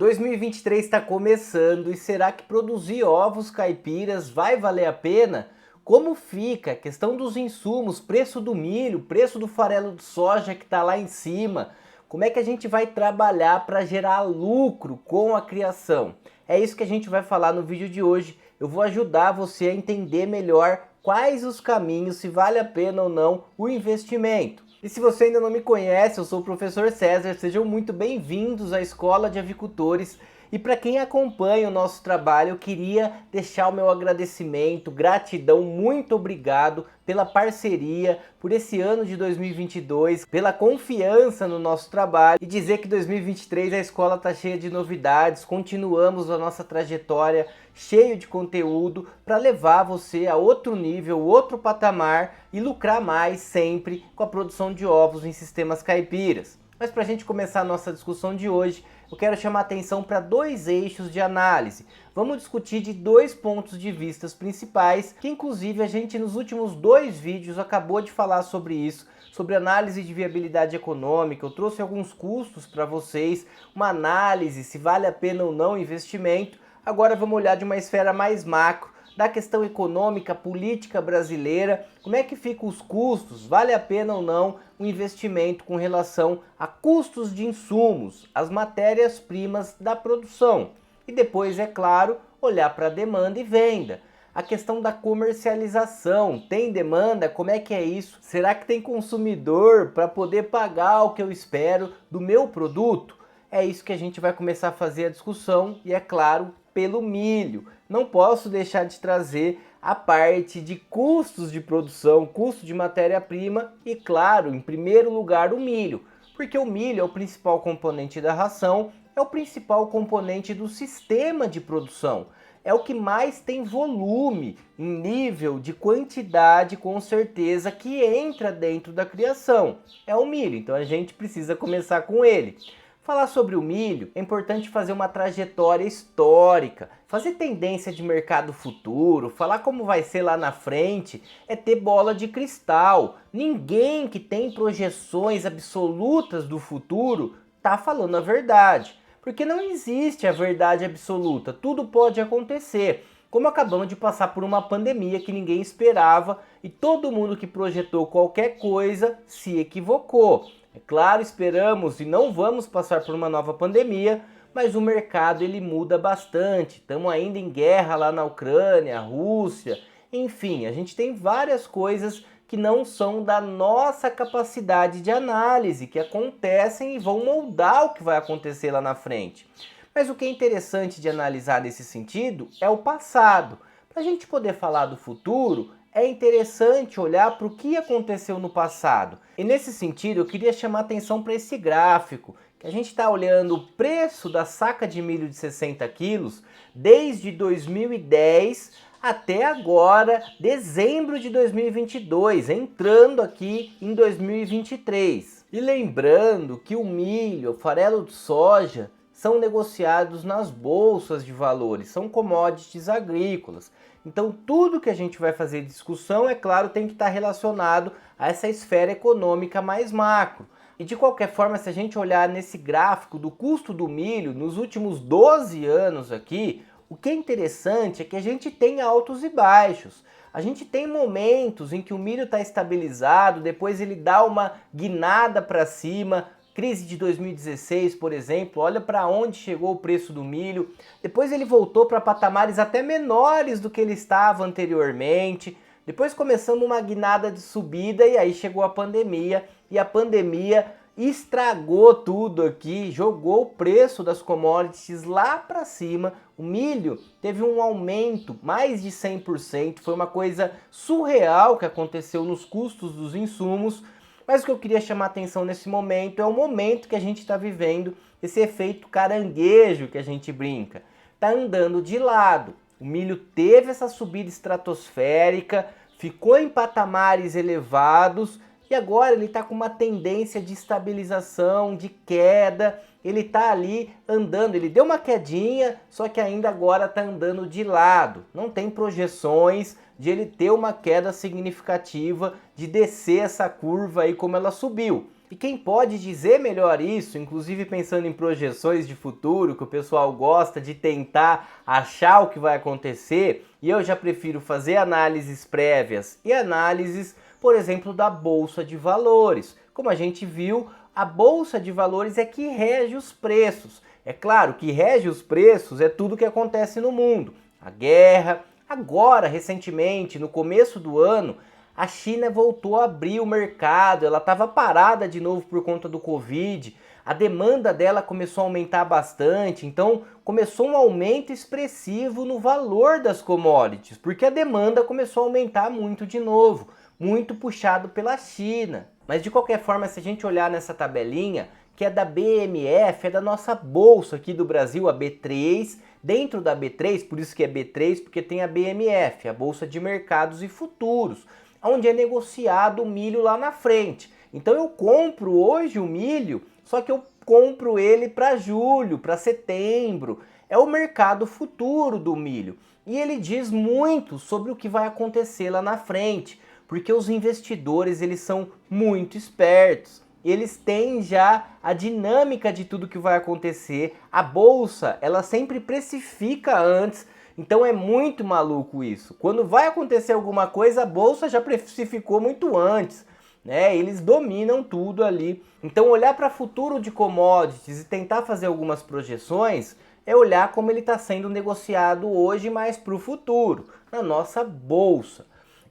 2023 está começando e será que produzir ovos caipiras vai valer a pena? Como fica a questão dos insumos, preço do milho, preço do farelo de soja que está lá em cima? Como é que a gente vai trabalhar para gerar lucro com a criação? É isso que a gente vai falar no vídeo de hoje. Eu vou ajudar você a entender melhor quais os caminhos, se vale a pena ou não o investimento. E se você ainda não me conhece, eu sou o professor César, sejam muito bem-vindos à Escola de Avicultores. E para quem acompanha o nosso trabalho, eu queria deixar o meu agradecimento, gratidão, muito obrigado pela parceria, por esse ano de 2022, pela confiança no nosso trabalho e dizer que 2023 a escola está cheia de novidades, continuamos a nossa trajetória cheio de conteúdo para levar você a outro nível, outro patamar e lucrar mais sempre com a produção de ovos em sistemas caipiras. Mas para a gente começar a nossa discussão de hoje, eu quero chamar a atenção para dois eixos de análise. Vamos discutir de dois pontos de vista principais, que inclusive a gente nos últimos dois vídeos acabou de falar sobre isso, sobre análise de viabilidade econômica. Eu trouxe alguns custos para vocês, uma análise se vale a pena ou não o investimento. Agora vamos olhar de uma esfera mais macro, da questão econômica, política brasileira, como é que ficam os custos, vale a pena ou não o investimento com relação a custos de insumos, as matérias-primas da produção. E depois, é claro, olhar para a demanda e venda. A questão da comercialização, tem demanda? Como é que é isso? Será que tem consumidor para poder pagar o que eu espero do meu produto? É isso que a gente vai começar a fazer a discussão e, é claro, pelo milho. Não posso deixar de trazer a parte de custos de produção, custo de matéria-prima e, claro, em primeiro lugar, o milho. Porque o milho é o principal componente da ração, é o principal componente do sistema de produção. É o que mais tem volume em nível de quantidade, com certeza, que entra dentro da criação. É o milho, então a gente precisa começar com ele. Falar sobre o milho é importante fazer uma trajetória histórica, fazer tendência de mercado futuro, falar como vai ser lá na frente, é ter bola de cristal. Ninguém que tem projeções absolutas do futuro está falando a verdade, porque não existe a verdade absoluta, tudo pode acontecer. Como acabamos de passar por uma pandemia que ninguém esperava e todo mundo que projetou qualquer coisa se equivocou. É claro, esperamos e não vamos passar por uma nova pandemia, mas o mercado ele muda bastante. Estamos ainda em guerra lá na Ucrânia, Rússia, enfim, a gente tem várias coisas que não são da nossa capacidade de análise, que acontecem e vão moldar o que vai acontecer lá na frente. Mas o que é interessante de analisar nesse sentido é o passado. Para a gente poder falar do futuro, é interessante olhar para o que aconteceu no passado. E nesse sentido, eu queria chamar atenção para esse gráfico, que a gente está olhando o preço da saca de milho de 60 quilos desde 2010 até agora, dezembro de 2022, entrando aqui em 2023. E lembrando que o milho, o farelo de soja, são negociados nas bolsas de valores, são commodities agrícolas. Então tudo que a gente vai fazer discussão, é claro, tem que estar relacionado a essa esfera econômica mais macro. E de qualquer forma, se a gente olhar nesse gráfico do custo do milho nos últimos 12 anos aqui, o que é interessante é que a gente tem altos e baixos. A gente tem momentos em que o milho está estabilizado, depois ele dá uma guinada para cima. Crise de 2016, por exemplo, olha para onde chegou o preço do milho. Depois ele voltou para patamares até menores do que ele estava anteriormente. Depois começando uma guinada de subida e aí chegou a pandemia. E a pandemia estragou tudo aqui, jogou o preço das commodities lá para cima. O milho teve um aumento mais de 100%. Foi uma coisa surreal que aconteceu nos custos dos insumos. Mas o que eu queria chamar a atenção nesse momento é o momento que a gente está vivendo, esse efeito caranguejo que a gente brinca. Está andando de lado. O milho teve essa subida estratosférica, ficou em patamares elevados e agora ele está com uma tendência de estabilização, de queda. Ele está ali andando, ele deu uma quedinha, só que ainda agora está andando de lado. Não tem projeções de ele ter uma queda significativa, de descer essa curva aí como ela subiu. E quem pode dizer melhor isso, inclusive pensando em projeções de futuro, que o pessoal gosta de tentar achar o que vai acontecer, e eu já prefiro fazer análises prévias e análises, por exemplo, da Bolsa de Valores. Como a gente viu, a Bolsa de Valores é que rege os preços. É claro que rege os preços é tudo que acontece no mundo. A guerra, agora, recentemente, no começo do ano, a China voltou a abrir o mercado, ela estava parada de novo por conta do Covid, a demanda dela começou a aumentar bastante, então começou um aumento expressivo no valor das commodities, porque a demanda começou a aumentar muito de novo, muito puxado pela China. Mas de qualquer forma, se a gente olhar nessa tabelinha, que é da BMF, é da nossa bolsa aqui do Brasil, a B3, dentro da B3, por isso que é B3, porque tem a BMF, a Bolsa de Mercados e Futuros, onde é negociado o milho lá na frente. Então eu compro hoje o milho, só que eu compro ele para julho, para setembro. É o mercado futuro do milho. E ele diz muito sobre o que vai acontecer lá na frente, porque os investidores eles são muito espertos. Eles têm já a dinâmica de tudo que vai acontecer. A bolsa, ela sempre precifica antes. Então é muito maluco isso. Quando vai acontecer alguma coisa, a bolsa já precificou muito antes, né? Eles dominam tudo ali. Então olhar para futuro de commodities e tentar fazer algumas projeções é olhar como ele está sendo negociado hoje, mais para o futuro, na nossa bolsa.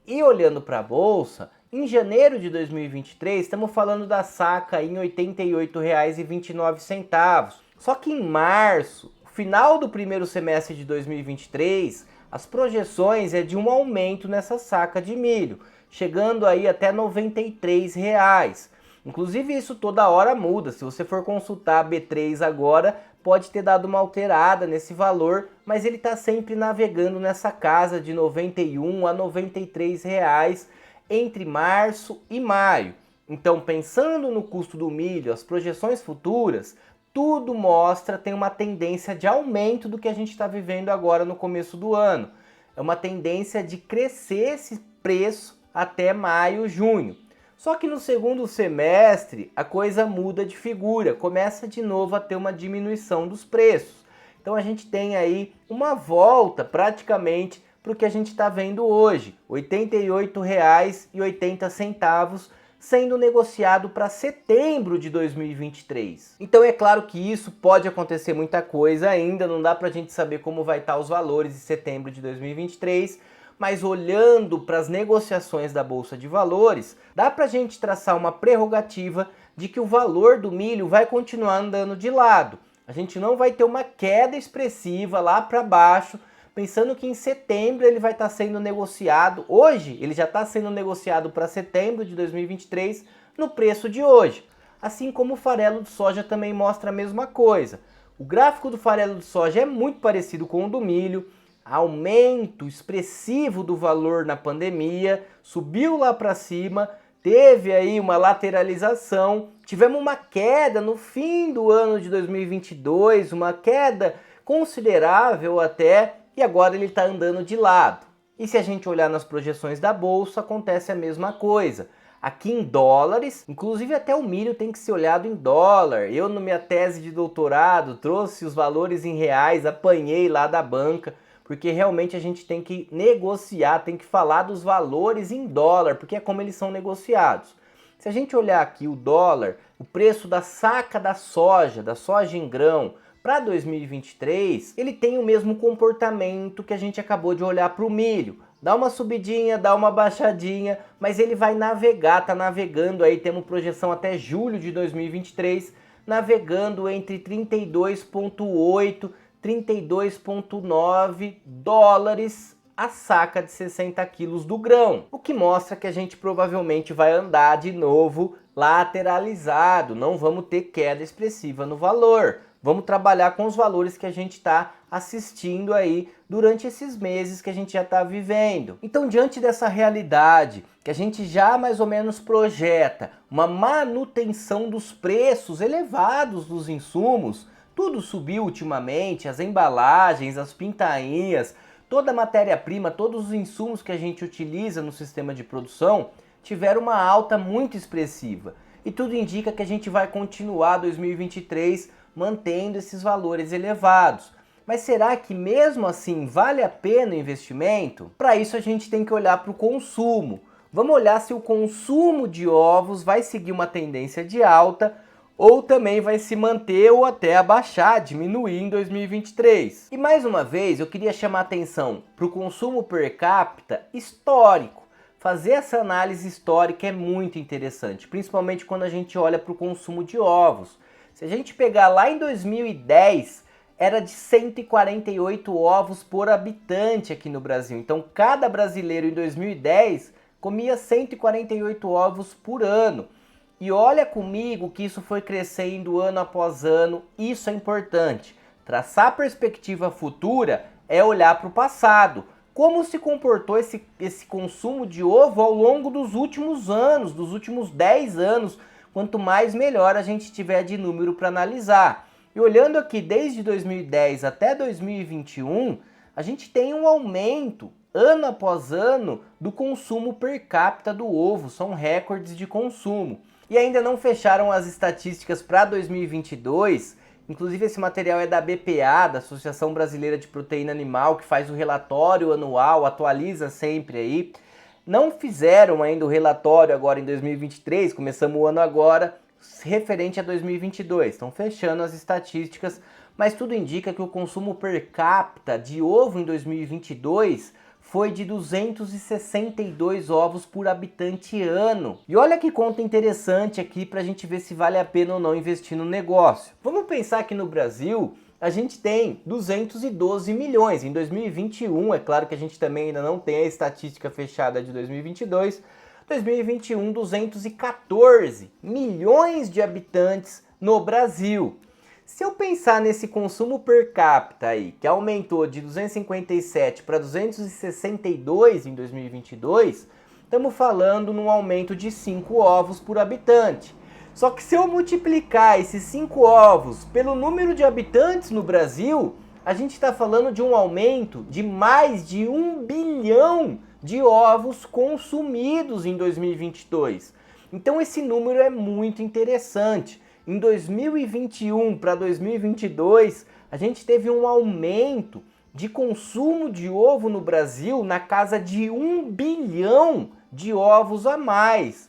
E olhando para a bolsa, em janeiro de 2023, estamos falando da saca em R$ 88,29. Só que em março, final do primeiro semestre de 2023, as projeções é de um aumento nessa saca de milho, chegando aí até R$ 93. Inclusive isso toda hora muda, se você for consultar a B3 agora, pode ter dado uma alterada nesse valor, mas ele está sempre navegando nessa casa de R$ 91 a R$ 93 entre março e maio. Então, pensando no custo do milho, as projeções futuras, tudo mostra, tem uma tendência de aumento do que a gente está vivendo agora no começo do ano. É uma tendência de crescer esse preço até maio, junho. Só que no segundo semestre a coisa muda de figura, começa de novo a ter uma diminuição dos preços. Então a gente tem aí uma volta praticamente para o que a gente está vendo hoje, R$ 88,80 sendo negociado para setembro de 2023. Então é claro que isso pode acontecer muita coisa ainda, não dá para a gente saber como vai estar os valores em setembro de 2023, mas olhando para as negociações da Bolsa de Valores, dá para a gente traçar uma prerrogativa de que o valor do milho vai continuar andando de lado. A gente não vai ter uma queda expressiva lá para baixo, pensando que em setembro ele vai estar sendo negociado, hoje ele já está sendo negociado para setembro de 2023 no preço de hoje. Assim como o farelo de soja também mostra a mesma coisa. O gráfico do farelo de soja é muito parecido com o do milho, aumento expressivo do valor na pandemia, subiu lá para cima, teve aí uma lateralização, tivemos uma queda no fim do ano de 2022, uma queda considerável até, e agora ele está andando de lado. E se a gente olhar nas projeções da bolsa, acontece a mesma coisa. Aqui em dólares, inclusive até o milho tem que ser olhado em dólar. Eu, na minha tese de doutorado, trouxe os valores em reais, apanhei lá da banca, porque realmente a gente tem que negociar, tem que falar dos valores em dólar, porque é como eles são negociados. Se a gente olhar aqui o dólar, o preço da saca da soja em grão, para 2023, ele tem o mesmo comportamento que a gente acabou de olhar para o milho. Dá uma subidinha, dá uma baixadinha, mas ele vai navegar, tá navegando aí, temos projeção até julho de 2023, navegando entre 32,8 32,9 dólares a saca de 60 quilos do grão, o que mostra que a gente provavelmente vai andar de novo lateralizado, não vamos ter queda expressiva no valor. Vamos trabalhar com os valores que a gente está assistindo aí durante esses meses que a gente já está vivendo. Então, diante dessa realidade, que a gente já mais ou menos projeta uma manutenção dos preços elevados dos insumos, tudo subiu ultimamente, as embalagens, as pintainhas, toda a matéria-prima, todos os insumos que a gente utiliza no sistema de produção tiveram uma alta muito expressiva. e tudo indica que a gente vai continuar 2023 mantendo esses valores elevados. Mas será que mesmo assim vale a pena o investimento? Para isso a gente tem que olhar para o consumo. Vamos olhar se o consumo de ovos vai seguir uma tendência de alta ou também vai se manter ou até abaixar, diminuir em 2023. E mais uma vez eu queria chamar a atenção para o consumo per capita histórico. Fazer essa análise histórica é muito interessante, principalmente quando a gente olha para o consumo de ovos. Se a gente pegar lá em 2010, era de 148 ovos por habitante aqui no Brasil. Então cada brasileiro em 2010 comia 148 ovos por ano. E olha comigo que isso foi crescendo ano após ano, isso é importante. Traçar perspectiva futura é olhar para o passado. Como se comportou esse consumo de ovo ao longo dos últimos anos, dos últimos 10 anos, quanto mais melhor a gente tiver de número para analisar. E olhando aqui desde 2010 até 2021, a gente tem um aumento ano após ano do consumo per capita do ovo, são recordes de consumo. E ainda não fecharam as estatísticas para 2022, inclusive esse material é da BPA, da Associação Brasileira de Proteína Animal, que faz o relatório anual, atualiza sempre aí. Não fizeram ainda o relatório agora em 2023, começamos o ano agora, referente a 2022, estão fechando as estatísticas, mas tudo indica que o consumo per capita de ovo em 2022 foi de 262 ovos por habitante ano. E olha que conta interessante aqui para a gente ver se vale a pena ou não investir no negócio. Vamos pensar que no Brasil a gente tem 212 milhões. Em 2021, é claro que a gente também ainda não tem a estatística fechada de 2022, 2021, 214 milhões de habitantes no Brasil. Se eu pensar nesse consumo per capita aí, que aumentou de 257 para 262 em 2022, estamos falando num aumento de 5 ovos por habitante. Só que se eu multiplicar esses 5 ovos pelo número de habitantes no Brasil, a gente está falando de um aumento de mais de 1 bilhão de ovos consumidos em 2022. Então esse número é muito interessante. Em 2021 para 2022, a gente teve um aumento de consumo de ovo no Brasil na casa de 1 bilhão de ovos a mais.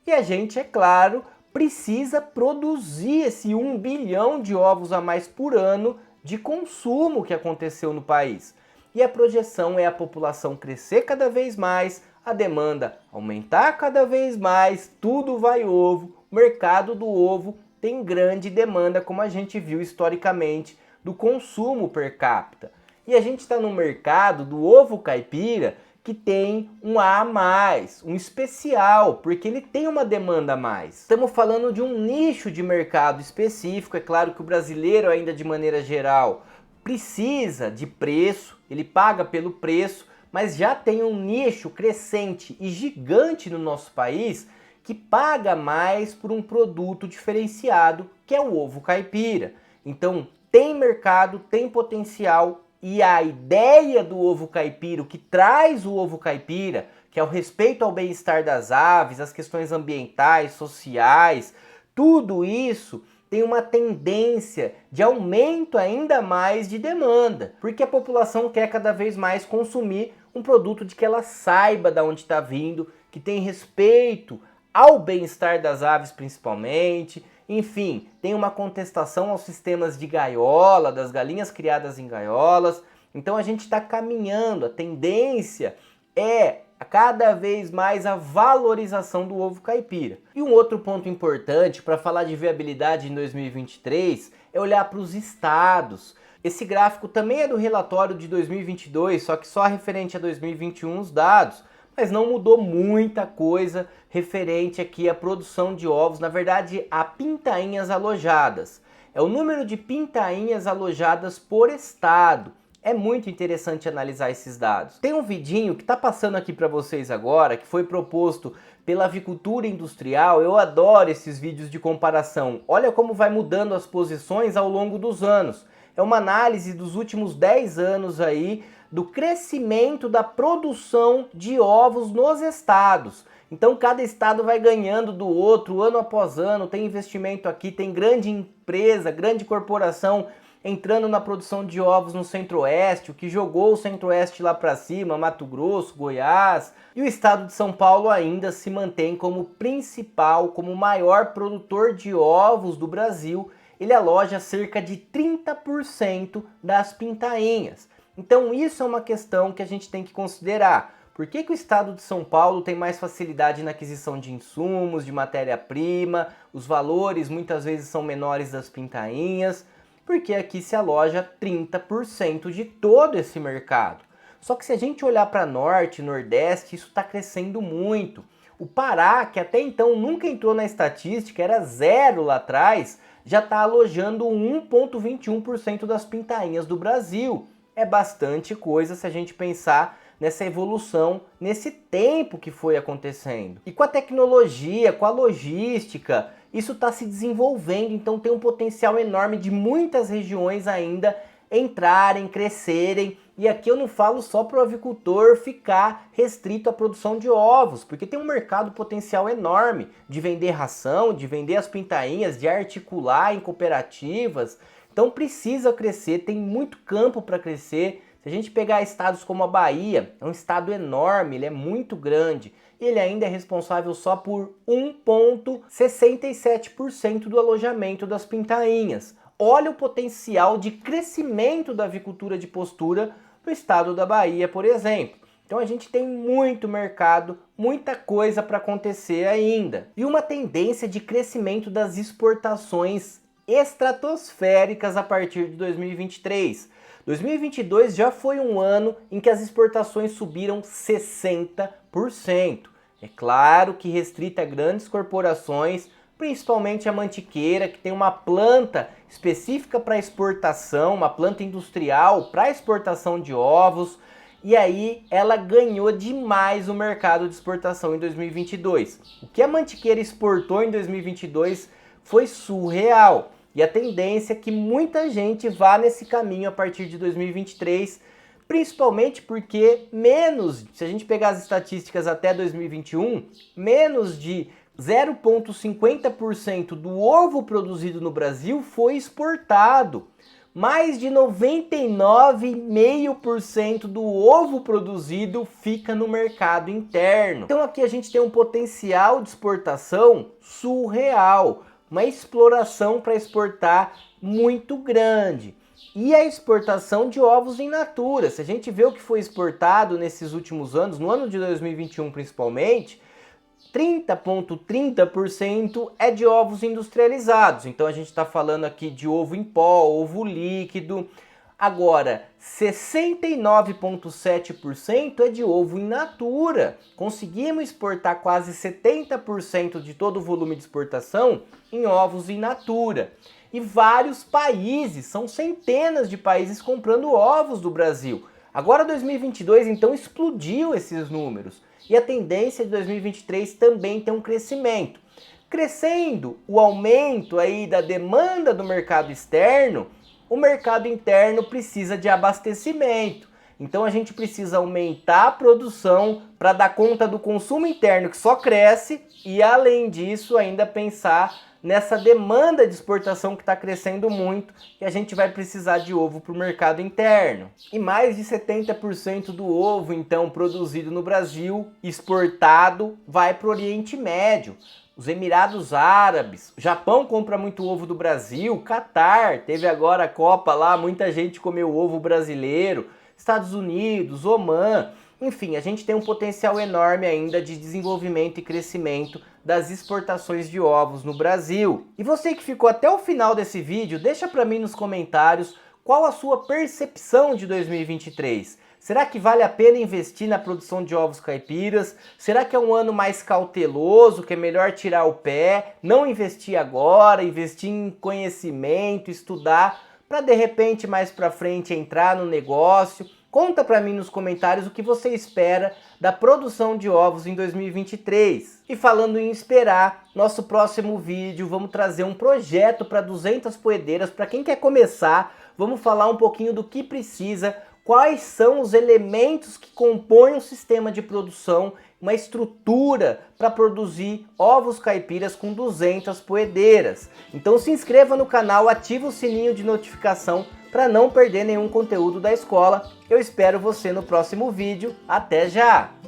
E a gente, é claro, precisa produzir esse 1 bilhão de ovos a mais por ano de consumo que aconteceu no país. E a projeção é a população crescer cada vez mais, a demanda aumentar cada vez mais, tudo vai ovo, o mercado do ovo tem grande demanda, como a gente viu historicamente, do consumo per capita. E a gente está no mercado do ovo caipira que tem um A mais, um especial, porque ele tem uma demanda a mais. Estamos falando de um nicho de mercado específico, é claro que o brasileiro ainda de maneira geral precisa de preço, ele paga pelo preço, mas já tem um nicho crescente e gigante no nosso país que paga mais por um produto diferenciado, que é o ovo caipira. Então tem mercado, tem potencial, e a ideia do ovo caipira, o que traz o ovo caipira, que é o respeito ao bem-estar das aves, as questões ambientais, sociais, tudo isso tem uma tendência de aumento ainda mais de demanda, porque a população quer cada vez mais consumir um produto de que ela saiba de onde está vindo, que tem respeito ao bem-estar das aves principalmente, enfim, tem uma contestação aos sistemas de gaiola, das galinhas criadas em gaiolas. Então a gente está caminhando, a tendência é cada vez mais a valorização do ovo caipira. E um outro ponto importante para falar de viabilidade em 2023 é olhar para os estados. Esse gráfico também é do relatório de 2022, só que só referente a 2021 os dados, mas não mudou muita coisa referente aqui à produção de ovos, na verdade a pintainhas alojadas. É o número de pintainhas alojadas por estado. É muito interessante analisar esses dados. Tem um vidinho que está passando aqui para vocês agora, que foi proposto pela avicultura industrial. Eu adoro esses vídeos de comparação. Olha como vai mudando as posições ao longo dos anos. É uma análise dos últimos 10 anos aí do crescimento da produção de ovos nos estados. Então cada estado vai ganhando do outro, ano após ano, tem investimento aqui, tem grande empresa, grande corporação entrando na produção de ovos no Centro-Oeste, o que jogou o Centro-Oeste lá para cima, Mato Grosso, Goiás. E o estado de São Paulo ainda se mantém como principal, como maior produtor de ovos do Brasil. Ele aloja cerca de 30% das pintainhas. Então isso é uma questão que a gente tem que considerar. Por que o estado de São Paulo tem mais facilidade na aquisição de insumos, de matéria-prima, os valores muitas vezes são menores das pintainhas? Porque aqui se aloja 30% de todo esse mercado. Só que se a gente olhar para Norte, Nordeste, isso está crescendo muito. O Pará, que até então nunca entrou na estatística, era zero lá atrás, já está alojando 1,21% das pintainhas do Brasil. É bastante coisa se a gente pensar nessa evolução, nesse tempo que foi acontecendo. E com a tecnologia, com a logística, isso está se desenvolvendo, então tem um potencial enorme de muitas regiões ainda entrarem, crescerem. E aqui eu não falo só para o avicultor ficar restrito à produção de ovos, porque tem um mercado potencial enorme de vender ração, de vender as pintainhas, de articular em cooperativas. Então precisa crescer, tem muito campo para crescer. Se a gente pegar estados como a Bahia, é um estado enorme, ele é muito grande. E ele ainda é responsável só por 1,67% do alojamento das pintainhas. Olha o potencial de crescimento da avicultura de postura no estado da Bahia, por exemplo. Então a gente tem muito mercado, muita coisa para acontecer ainda. E uma tendência de crescimento das exportações estratosféricas a partir de 2023. 2022 já foi um ano em que as exportações subiram 60%. É claro que restrita a grandes corporações, principalmente a Mantiqueira, que tem uma planta específica para exportação, uma planta industrial para exportação de ovos, e aí ela ganhou demais o mercado de exportação em 2022. O que a Mantiqueira exportou em 2022 foi surreal. E a tendência é que muita gente vá nesse caminho a partir de 2023, principalmente porque se a gente pegar as estatísticas até 2021, menos de 0,50% do ovo produzido no Brasil foi exportado. Mais de 99,5% do ovo produzido fica no mercado interno. Então aqui a gente tem um potencial de exportação surreal. Uma exploração para exportar muito grande. E a exportação de ovos in natura. Se a gente vê o que foi exportado nesses últimos anos, no ano de 2021 principalmente, 30,30% é de ovos industrializados. Então a gente está falando aqui de ovo em pó, ovo líquido. Agora, 69,7% é de ovo in natura. Conseguimos exportar quase 70% de todo o volume de exportação em ovos in natura. E vários países, são centenas de países comprando ovos do Brasil. Agora 2022 então explodiu esses números. E a tendência de 2023 também tem um crescimento. Crescendo o aumento aí da demanda do mercado externo, o mercado interno precisa de abastecimento. Então a gente precisa aumentar a produção para dar conta do consumo interno que só cresce e, além disso, ainda pensar nessa demanda de exportação que está crescendo muito e a gente vai precisar de ovo para o mercado interno. E mais de 70% do ovo, então, produzido no Brasil, exportado, vai para o Oriente Médio. Os Emirados Árabes, o Japão compra muito ovo do Brasil, Catar, teve agora a Copa lá, muita gente comeu ovo brasileiro, Estados Unidos, Omã, enfim, a gente tem um potencial enorme ainda de desenvolvimento e crescimento das exportações de ovos no Brasil. E você que ficou até o final desse vídeo, deixa para mim nos comentários qual a sua percepção de 2023. Será que vale a pena investir na produção de ovos caipiras? Será que é um ano mais cauteloso, que é melhor tirar o pé, não investir agora, investir em conhecimento, estudar, para de repente mais para frente entrar no negócio? Conta para mim nos comentários o que você espera da produção de ovos em 2023. E falando em esperar, nosso próximo vídeo vamos trazer um projeto para 200 poedeiras. Para quem quer começar, vamos falar um pouquinho do que precisa, quais são os elementos que compõem um sistema de produção, uma estrutura para produzir ovos caipiras com 200 poedeiras. Então se inscreva no canal, ative o sininho de notificação para não perder nenhum conteúdo da escola. Eu espero você no próximo vídeo. Até já!